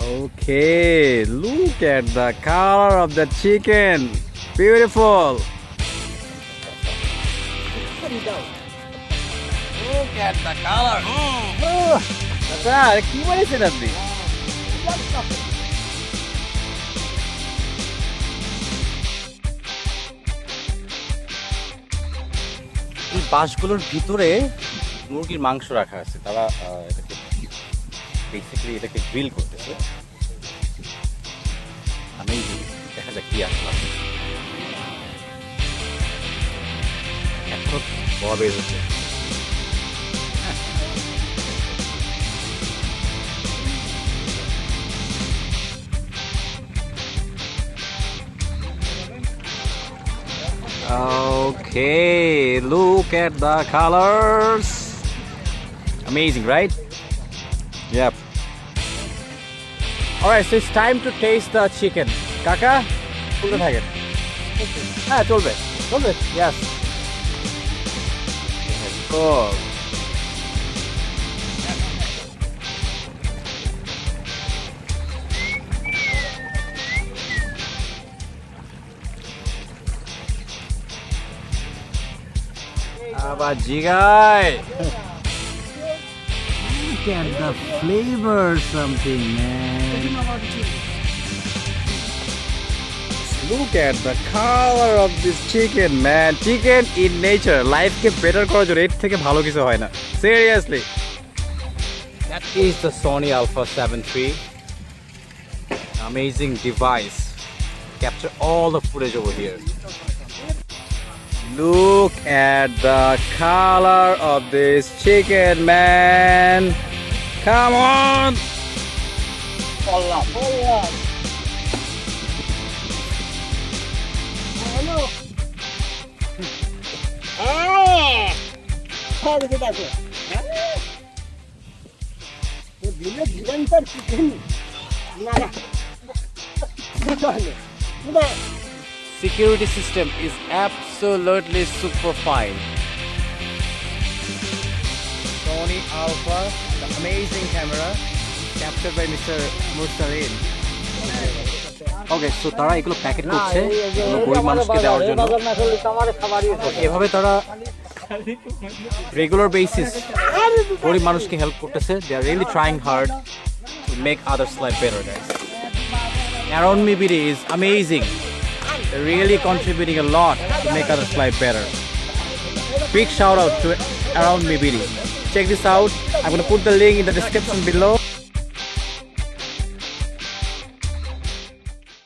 Okay, look at the color of the chicken. Beautiful. Look at the color. আচ্ছা কি বলেছেন আপনি? এই বাঁশগুলোর ভিতরে মুরগির মাংস রাখা আছে। তারা এটাকে বেসিক্যালি এটাকে গ্রিল করতেছে। আমি দেখা যাক কি আসলো। এখনো বড় বের হচ্ছে। Okay, look at the colors. Amazing, right? Yep. Alright, so it's time to taste the chicken. Kaka, চলতে থাকেন। হ্যাঁ চলবে চলবে। Yes. Cool. Jigai. Look at the flavor, something, man. Look at the color of this chicken, man. Chicken in nature. Life ke better kora jore et theke bhalo kichu hoy na. Seriously. That is the Sony Alpha 7 III. Amazing device. Capture all the footage over here. Look at the color of this chicken, man. Come on. Hello. Security system is absolutely super fine. Sony Alpha, the amazing camera captured by Mr. Mursalin. Okay, so তারা এগুলো packet করছে গরিব মানুষকে দেওয়ার জন্য। এভাবে তারা regular basis গরিব মানুষকে হেল্প করতেছে। They are really trying hard to make others' life better, guys. Around me BD is amazing. They're really contributing a lot to make others' life better. Big shout out to Around Me BD. Check this out. I'm going to put the link in the description below.